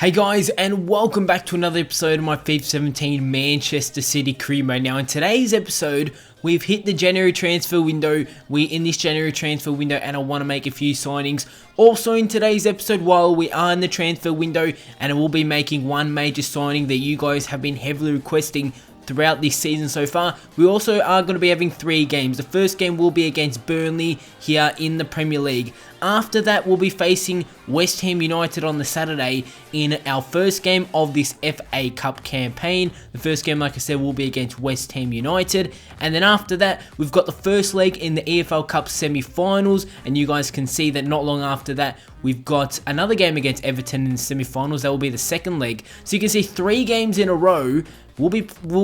Hey guys, and welcome back to another episode of my FIFA 17 Manchester City career mode. Now in today's episode, we've hit the January transfer window. We're in this January transfer window and I want to make a few signings. Also in today's episode, while we are in the transfer window, and I will be making one major signing that you guys have been heavily requesting throughout this season so far, we also are going to be having 3 games. The first game will be against Burnley here in the Premier League. After that, we'll be facing West Ham United on the Saturday in our first game of this FA Cup campaign. The first game, like I said, will be against West Ham United. And then after that, we've got the first leg in the EFL Cup semi-finals. And you guys can see that not long after that, we've got another game against Everton in the semi-finals. That will be the second leg. So you can see 3 games in a row. We'll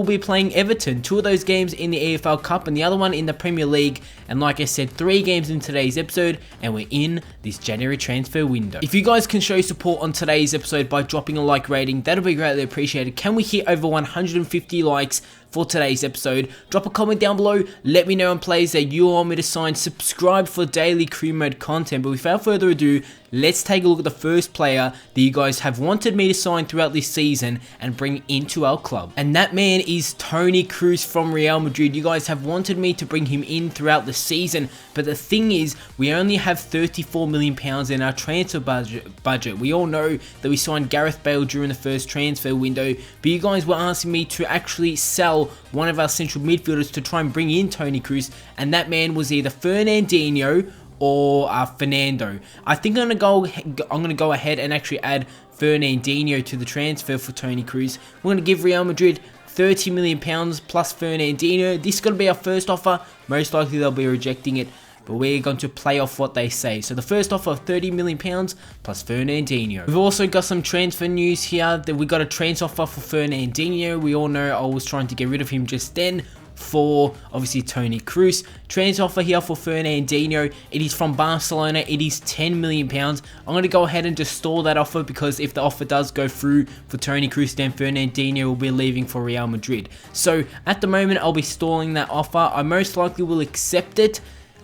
be playing Everton, 2 of those games in the EFL Cup and the other one in the Premier League. And like I said, 3 games in today's episode, and we're in this January transfer window. If you guys can show support on today's episode by dropping a like rating, that'll be greatly appreciated. Can we hit over 150 likes for today's episode? Drop a comment down below, let me know on players that you want me to sign, subscribe for daily career mode content. But without further ado, let's take a look at the first player that you guys have wanted me to sign throughout this season and bring into our club. And that man is Toni Cruz from Real Madrid. You guys have wanted me to bring him in throughout the season, but the thing is, we only have £34 million in our transfer budget. We all know that we signed Gareth Bale during the first transfer window, but you guys were asking me to actually sell one of our central midfielders to try and bring in Toni Cruz, and that man was either Fernandinho or Fernando. I think I'm gonna go ahead and actually add Fernandinho to the transfer for Toni Cruz. We're gonna give Real Madrid £30 million plus Fernandinho. This is gonna be our first offer. Most likely they'll be rejecting it, but we're going to play off what they say. So the first offer of £30 million plus Fernandinho. We've also got some transfer news here. That we got a transfer offer for Fernandinho. We all know I was trying to get rid of him just then for obviously Toni Cruz. Transfer offer here for Fernandinho. It is from Barcelona. It is £10 million. I'm going to go ahead and just stall that offer, because if the offer does go through for Toni Cruz, then Fernandinho will be leaving for Real Madrid. So at the moment, I'll be stalling that offer. I most likely will accept it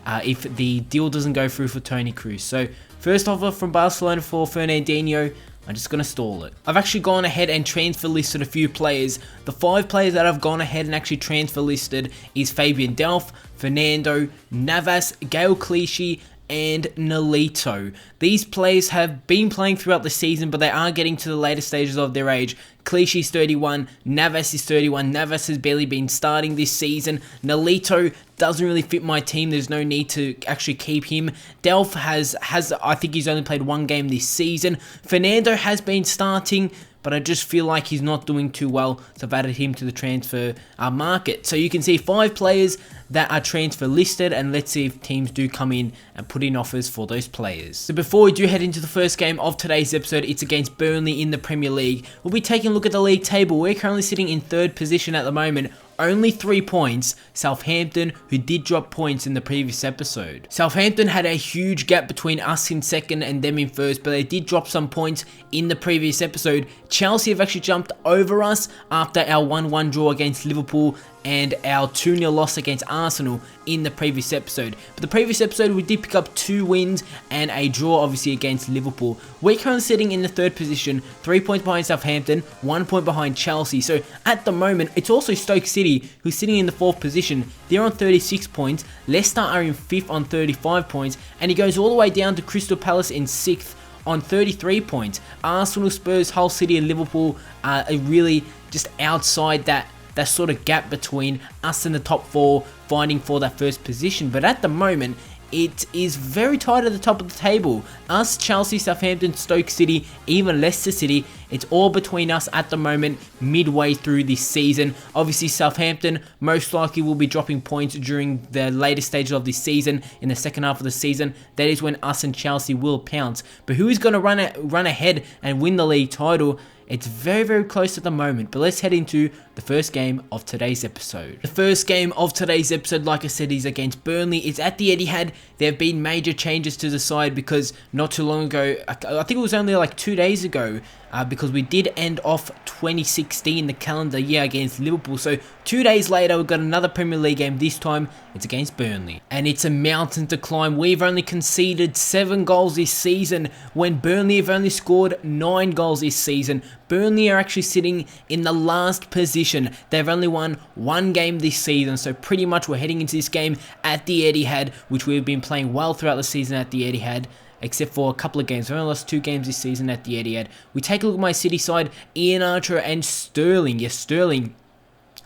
if the deal doesn't go through for Toni Cruz. So first offer from Barcelona for Fernandinho, I'm just going to stall it. I've actually gone ahead and transfer listed a few players. The 5 players that I've gone ahead and actually transfer listed is Fabian Delph, Fernando, Navas, Gael Clichy, and Nolito. These players have been playing throughout the season, but they are getting to the later stages of their age. Clichy's 31, Navas is 31. Navas has barely been starting this season. Nolito doesn't really fit my team. There's no need to actually keep him. Delph has I think he's only played 1 game this season. Fernando has been starting, but I just feel like he's not doing too well, so I've added him to the transfer market. So you can see 5 players that are transfer listed, and let's see if teams do come in and put in offers for those players. So before we do head into the first game of today's episode, it's against Burnley in the Premier League. We'll be taking a look at the league table. We're currently sitting in 3rd position at the moment. Only 3 points, Southampton, who did drop points in the previous episode. Southampton had a huge gap between us in 2nd and them in 1st, but they did drop some points in the previous episode. Chelsea have actually jumped over us after our 1-1 draw against Liverpool and our 2-0 loss against Arsenal in the previous episode. But the previous episode, we did pick up 2 wins and a draw, obviously, against Liverpool. We're currently sitting in the 3rd position, 3 points behind Southampton, 1 point behind Chelsea. So at the moment, it's also Stoke City, who's sitting in the 4th position. They're on 36 points. Leicester are in 5th on 35 points. And it goes all the way down to Crystal Palace in 6th on 33 points. Arsenal, Spurs, Hull City and Liverpool are really just outside that sort of gap between us and the top 4 fighting for that 1st position. But at the moment, it is very tight at the top of the table. Us, Chelsea, Southampton, Stoke City, even Leicester City, it's all between us at the moment, midway through this season. Obviously, Southampton most likely will be dropping points during the later stages of this season, in the second half of the season. That is when us and Chelsea will pounce. But who is going to run ahead and win the league title? It's very, very close at the moment. But let's head into the first game of today's episode. The first game of today's episode, like I said, is against Burnley. It's at the Etihad. There have been major changes to the side because not too long ago, I think it was only like 2 days ago, because we did end off 2016, the calendar year, against Liverpool. So 2 days later, we've got another Premier League game. This time, it's against Burnley. And it's a mountain to climb. We've only conceded 7 goals this season when Burnley have only scored 9 goals this season. Burnley are actually sitting in the last position. They've only won 1 game this season. So pretty much we're heading into this game at the Etihad, which we've been playing well throughout the season at the Etihad, except for a couple of games. We've only lost 2 games this season at the Etihad. We take a look at my City side, Ian Archer and Sterling. Yes, Sterling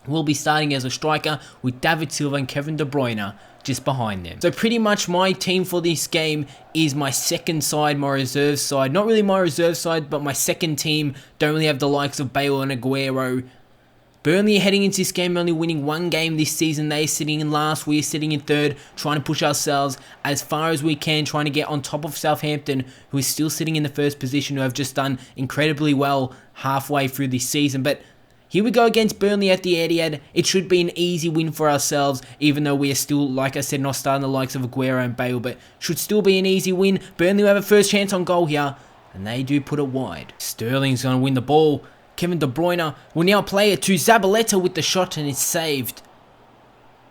will be starting as a striker with David Silva and Kevin De Bruyne just behind them. So pretty much my team for this game is my second side, my reserve side. Not really my reserve side, but my second team. Don't really have the likes of Bale and Aguero. Burnley are heading into this game only winning 1 game this season. They're sitting in last, we're sitting in third, trying to push ourselves as far as we can, trying to get on top of Southampton, who is still sitting in the first position, who have just done incredibly well halfway through this season. But here we go against Burnley at the Etihad. It should be an easy win for ourselves, even though we are still, like I said, not starting the likes of Aguero and Bale, but should still be an easy win. Burnley will have a first chance on goal here, and they do put it wide. Sterling's going to win the ball. Kevin De Bruyne will now play it to Zabaleta with the shot, and it's saved.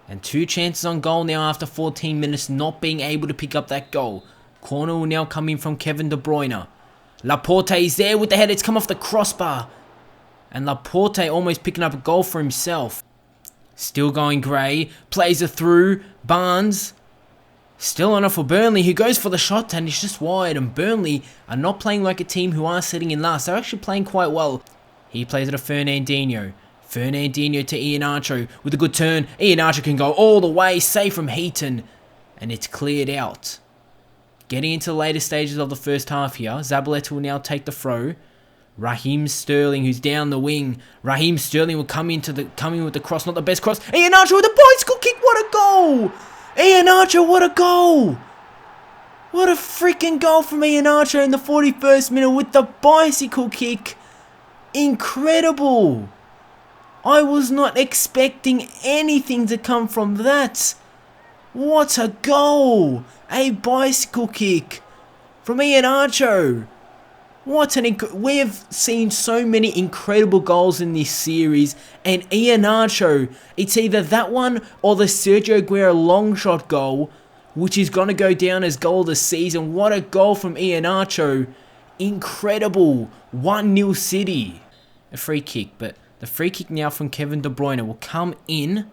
And 2 chances on goal now after 14 minutes, not being able to pick up that goal. Corner will now come in from Kevin De Bruyne. Laporte is there with the head. It's come off the crossbar. And Laporte almost picking up a goal for himself. Still going Gray. Plays it through. Barnes. Still on it for Burnley, who goes for the shot, and it's just wide. And Burnley are not playing like a team who are sitting in last. They're actually playing quite well. He plays it to Fernandinho. Fernandinho to Ian Archer with a good turn. Ian Archer can go all the way, safe from Heaton. And it's cleared out. Getting into the later stages of the first half here. Zabaleta will now take the throw. Raheem Sterling, who's down the wing. Raheem Sterling will come in with the cross, not the best cross. Ian Archer with a bicycle kick, what a goal! Ian Archer, what a goal! What a freaking goal from Ian Archer in the 41st minute with the bicycle kick. Incredible! I was not expecting anything to come from that. What a goal! A bicycle kick from Ian Archer. We have seen so many incredible goals in this series, and Ian Archer, it's either that one or the Sergio Aguero long shot goal, which is going to go down as goal of the season. What a goal from Ian Archer. Incredible. 1-0 City. A free kick, but the free kick now from Kevin De Bruyne will come in.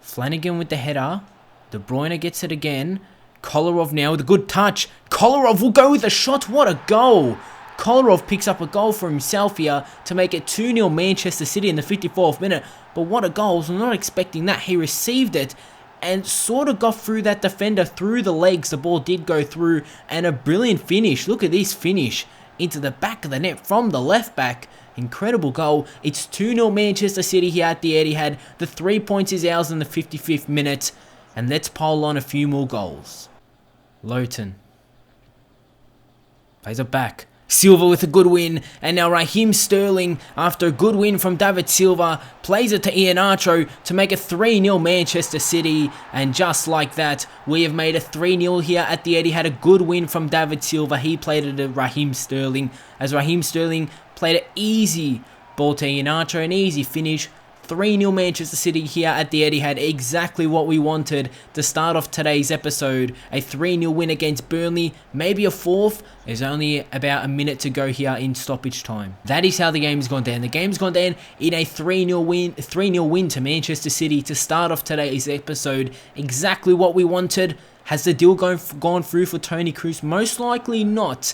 Flanagan with the header. De Bruyne gets it again. Kolarov now with a good touch. Kolarov will go with the shot. What a goal. Kolarov picks up a goal for himself here to make it 2-0 Manchester City in the 54th minute. But what a goal. I was not expecting that. He received it and sort of got through that defender through the legs. The ball did go through, and a brilliant finish. Look at this finish into the back of the net from the left back. Incredible goal. It's 2-0 Manchester City here at the Etihad. The 3 points is ours in the 55th minute. And let's pile on a few more goals. Lowton plays it back. Silva with a good win, and now Raheem Sterling, after a good win from David Silva, plays it to Ian Archer to make it 3-0 Manchester City, and just like that, we have made a 3-0 here at the Etihad. A good win from David Silva. He played it to Raheem Sterling, as Raheem Sterling played an easy ball to Ian Archer, an easy finish. 3-0 Manchester City here at the Etihad, exactly what we wanted to start off today's episode. A 3-0 win against Burnley, maybe a 4th. There's only about a minute to go here in stoppage time. That is how the game's gone down. The game's gone down in a 3-0 win to Manchester City to start off today's episode. Exactly what we wanted. Has the deal gone through for Toni Cruz? Most likely not.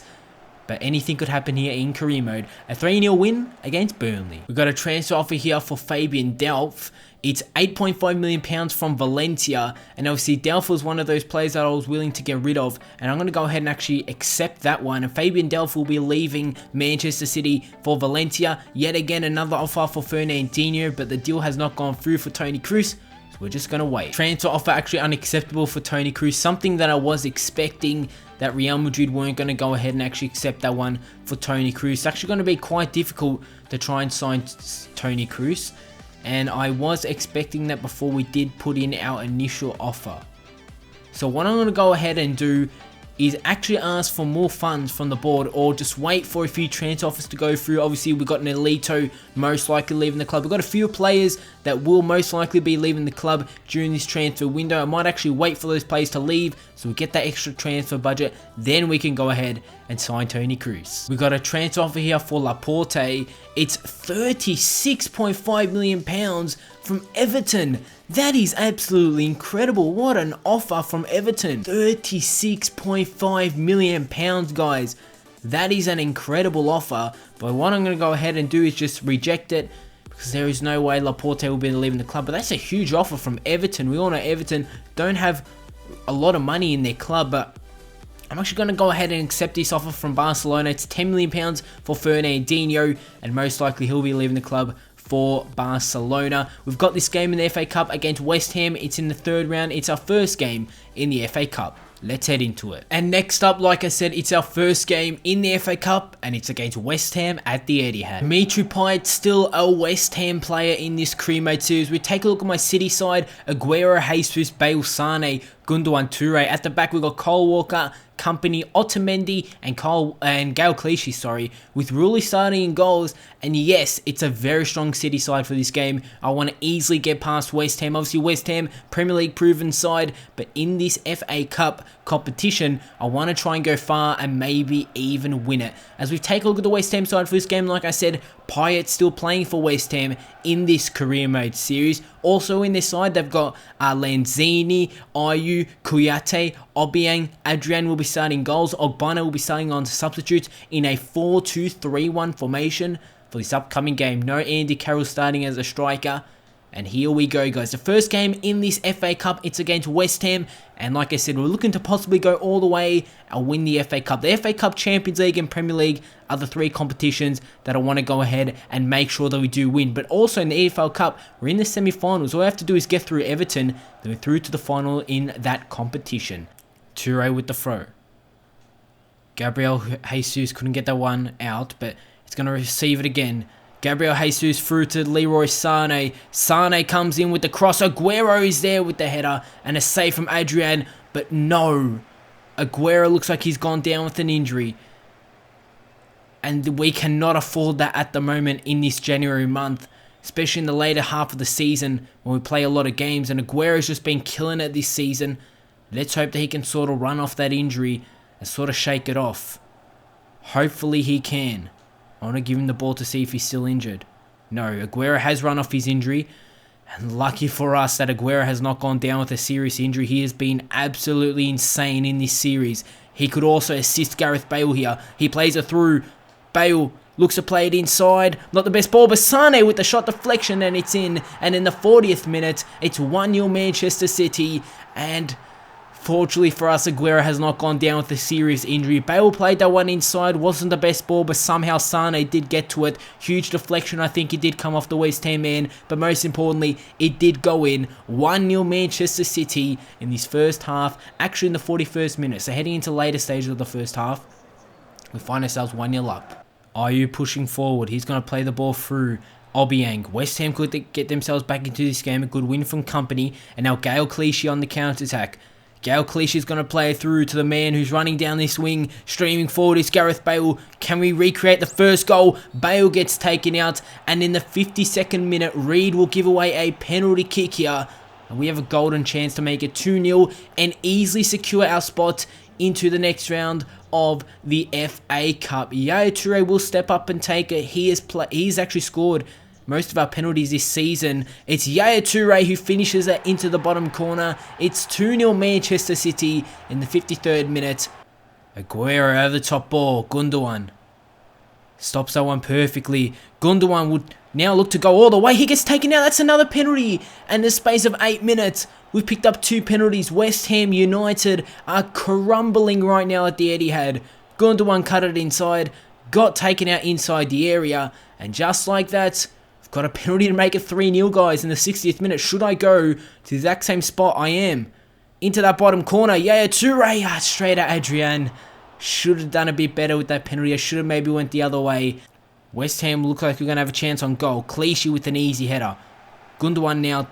But anything could happen here in career mode. A 3-0 win against Burnley. We've got a transfer offer here for Fabian Delph. It's £8.5 million from Valencia. And obviously Delph was one of those players that I was willing to get rid of. And I'm going to go ahead and actually accept that one. And Fabian Delph will be leaving Manchester City for Valencia. Yet again, another offer for Fernandinho. But the deal has not gone through for Toni Kroos. So we're just going to wait. Transfer offer actually unacceptable for Toni Kroos. Something that I was expecting, that Real Madrid weren't going to go ahead and actually accept that one for Toni Kroos. It's actually going to be quite difficult to try and sign Toni Kroos. and I was expecting that before we did put in our initial offer. So what I'm going to go ahead and do is actually ask for more funds from the board, or just wait for a few transfer offers to go through. Obviously, we've got an Elito most likely leaving the club. We've got a few players that will most likely be leaving the club during this transfer window. I might actually wait for those players to leave so we get that extra transfer budget. Then we can go ahead and sign Toni Cruz. We got a transfer offer here for Laporte. It's £36.5 million from Everton. That is absolutely incredible. What an offer from Everton. £36.5 million, guys. That is an incredible offer. But what I'm going to go ahead and do is just reject it, because there is no way Laporte will be leaving the club. But that's a huge offer from Everton. We all know Everton don't have a lot of money in their club, but I'm actually going to go ahead and accept this offer from Barcelona. It's £10 million for Fernandinho, and most likely he'll be leaving the club for Barcelona. We've got this game in the FA Cup against West Ham. It's in the third round. It's our first game in the FA Cup. Let's head into it. And next up, like I said, it's our first game in the FA Cup, and it's against West Ham at the Etihad. Dimitri Payet, still a West Ham player in this career mode series. We take a look at my City side: Aguero, Jesus, Bale, Sane, Gundogan, Toure. At the back, we've got Cole Walker, Company, Otamendi, and Gael Clichy, with Rulli starting in goals. And yes, it's a very strong City side for this game. I want to easily get past West Ham. Obviously, West Ham, Premier League proven side, but in this FA Cup competition, I want to try and go far and maybe even win it. As we take a look at the West Ham side for this game, like I said, Payet still playing for West Ham in this career mode series. Also in this side, they've got Lanzini, Ayew, Kouyaté, Obiang. Adrian will be starting goals. Ogbonna will be starting on substitutes in a 4-2-3-1 formation for this upcoming game. No Andy Carroll starting as a striker. And here we go, guys. The first game in this FA Cup, it's against West Ham. And like I said, we're looking to possibly go all the way and win the FA Cup. The FA Cup, Champions League, and Premier League are the three competitions that I want to go ahead and make sure that we do win. But also in the EFL Cup, we're in the semi-finals. All we have to do is get through Everton, then we're through to the final in that competition. Toure with the throw. Gabriel Jesus couldn't get that one out, but it's going to receive it again. Gabriel Jesus through to Leroy Sane. Sane comes in with the cross. Aguero is there with the header. And a save from Adrian. But no. Aguero looks like he's gone down with an injury. And we cannot afford that at the moment in this January month. Especially in the later half of the season when we play a lot of games. And Aguero's just been killing it this season. Let's hope that he can sort of run off that injury and sort of shake it off. Hopefully he can. I want to give him the ball to see if he's still injured. No, Aguero has run off his injury. And lucky for us that Aguero has not gone down with a serious injury. He has been absolutely insane in this series. He could also assist Gareth Bale here. He plays it through. Bale looks to play it inside. Not the best ball, but Sane with the shot deflection, and it's in. And in the 40th minute, it's 1-0 Manchester City. And fortunately for us, Aguero has not gone down with a serious injury. Bale played that one inside. Wasn't the best ball, but somehow Sane did get to it. Huge deflection. I think it did come off the West Ham man. But most importantly, it did go in. 1-0 Manchester City in this first half. Actually in the 41st minute. So heading into later stages of the first half, we find ourselves 1-0 up. Ayew pushing forward. He's going to play the ball through Obiang. West Ham could get themselves back into this game. A good win from Company. And now Gael Clichy on the counter-attack. Gael Clichy is going to play through to the man who's running down this wing. Streaming forward is Gareth Bale. Can we recreate the first goal? Bale gets taken out. And in the 52nd minute, Reed will give away a penalty kick here. And we have a golden chance to make it 2-0 and easily secure our spot into the next round of the FA Cup. Yaya Toure will step up and take it. He's actually scored most of our penalties this season. It's Yaya Toure who finishes it into the bottom corner. It's 2-0 Manchester City in the 53rd minute. Aguero over the top ball. Gundogan stops that one perfectly. Gundogan would now look to go all the way. He gets taken out. That's another penalty. And in the space of 8 minutes, we've picked up 2 penalties. West Ham United are crumbling right now at the Etihad. Gundogan cut it inside. Got taken out inside the area. And just like that, we've got a penalty to make it 3-0, guys, in the 60th minute. Should I go to the exact same spot? I am. Into that bottom corner. Yaya Toure. Straight at Adrian. Should have done a bit better with that penalty. I should have maybe went the other way. West Ham look like we're going to have a chance on goal. Clichy with an easy header. Gundogan now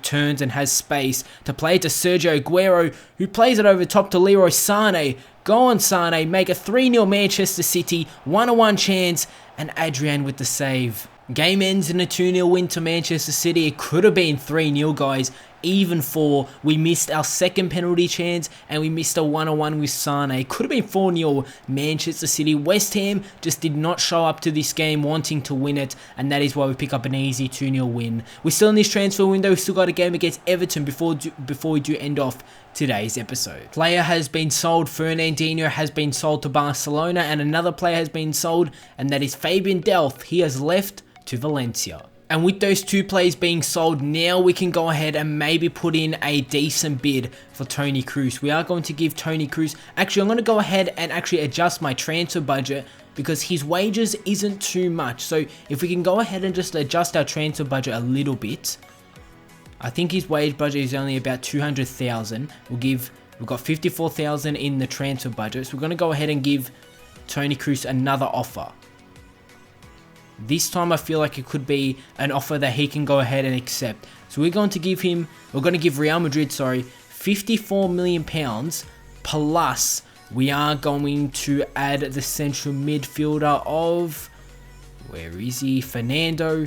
turns and has space to play to Sergio Aguero, who plays it over top to Leroy Sané. Go on Sané, make a 3-0 Manchester City, 1-1 chance, and Adrian with the save. Game ends in a 2-0 win to Manchester City. It could have been 3-0, guys. Even 4. We missed our second penalty chance and we missed a 1-1 with Sané. It could have been 4-0 Manchester City. West Ham just did not show up to this game wanting to win it, and that is why we pick up an easy 2-0 win. We're still in this transfer window. We've still got a game against Everton before we do end off today's episode. Player has been sold. Fernandinho has been sold to Barcelona, and another player has been sold, and that is Fabian Delph. He has left to Valencia. And with those 2 players being sold, now we can go ahead and maybe put in a decent bid for Toni Cruz. We are going to give Toni Cruz, actually I'm going to go ahead and actually adjust my transfer budget because his wages isn't too much. So if we can go ahead and just adjust our transfer budget a little bit, I think his wage budget is only about 200,000. We've got 54,000 in the transfer budget. So we're going to go ahead and give Toni Cruz another offer. This time I feel like it could be an offer that he can go ahead and accept. So we're going to give Real Madrid, 54 million pounds, plus we are going to add the central midfielder of, where is he? Fernando.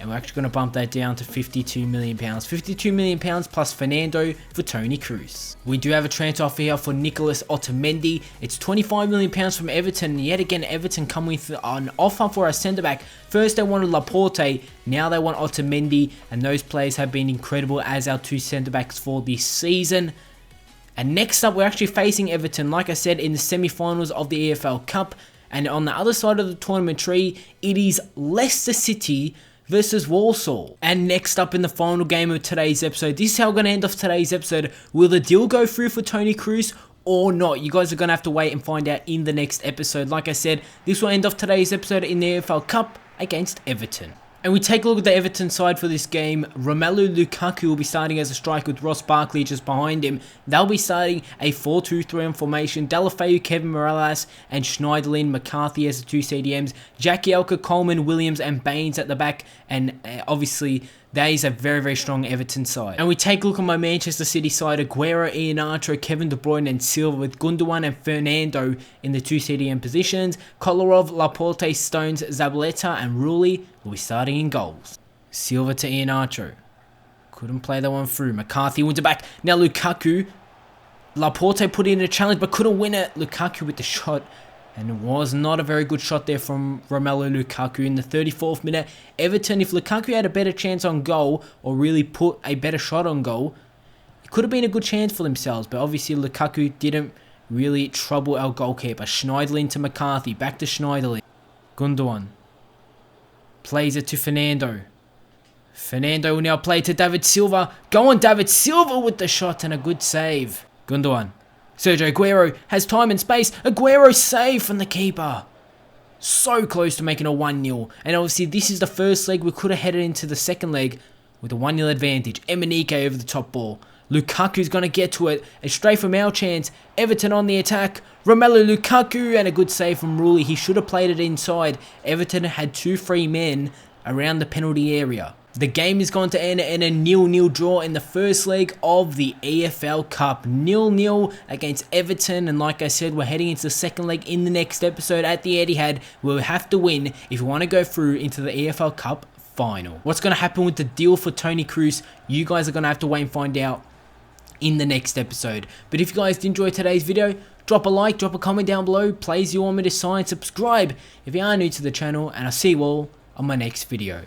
And we're actually going to bump that down to 52 million pounds. 52 million pounds plus Fernando for Toni Cruz. We do have a transfer offer here for Nicolas Otamendi. It's 25 million pounds from Everton. And yet again, Everton come with an offer for a centre-back. First they wanted Laporte, now they want Otamendi. And those players have been incredible as our 2 centre-backs for this season. And next up, we're actually facing Everton, like I said, in the semi-finals of the EFL Cup. And on the other side of the tournament tree, it is Leicester City versus Walsall. And next up in the final game of today's episode, this is how we're going to end off today's episode. Will the deal go through for Toni Cruz or not? You guys are going to have to wait and find out in the next episode. Like I said, this will end off today's episode in the EFL Cup against Everton. And we take a look at the Everton side for this game. Romelu Lukaku will be starting as a striker with Ross Barkley just behind him. They'll be starting a 4-2-3-1 formation. Deulofeu, Kevin Morales, and Schneiderlin, McCarthy as the 2 CDMs. Jagielka, Coleman, Williams, and Baines at the back. And obviously, that is a very, very strong Everton side. And we take a look at my Manchester City side. Aguero, Iheanacho, Kevin De Bruyne, and Silva with Gundogan and Fernando in the 2 CDM positions. Kolarov, Laporte, Stones, Zabaleta, and Rulli will be starting in goals. Silva to Iheanacho. Couldn't play that one through. McCarthy went to back. Now Lukaku. Laporte put in a challenge but couldn't win it. Lukaku with the shot. And it was not a very good shot there from Romelu Lukaku in the 34th minute. Everton, if Lukaku had a better chance on goal or really put a better shot on goal, it could have been a good chance for themselves. But obviously Lukaku didn't really trouble our goalkeeper. Schneiderlin to McCarthy. Back to Schneiderlin. Gundogan. Plays it to Fernando. Fernando will now play to David Silva. Go on David Silva with the shot and a good save. Gundogan. Sergio Aguero has time and space. Aguero save from the keeper. So close to making a 1-0. And obviously this is the first leg. We could have headed into the second leg with a 1-0 advantage. Emenike over the top ball. Lukaku's going to get to it. A straight from our chance. Everton on the attack. Romelu Lukaku and a good save from Rulli. He should have played it inside. Everton had 2 free men around the penalty area. The game is going to end in a 0-0 draw in the first leg of the EFL Cup. 0-0 against Everton. And like I said, we're heading into the second leg in the next episode at the Etihad. We'll have to win if we want to go through into the EFL Cup final. What's going to happen with the deal for Toni Cruz? You guys are going to have to wait and find out in the next episode. But if you guys did enjoy today's video, drop a like, drop a comment down below. Please, you want me to sign, subscribe if you are new to the channel. And I'll see you all on my next video.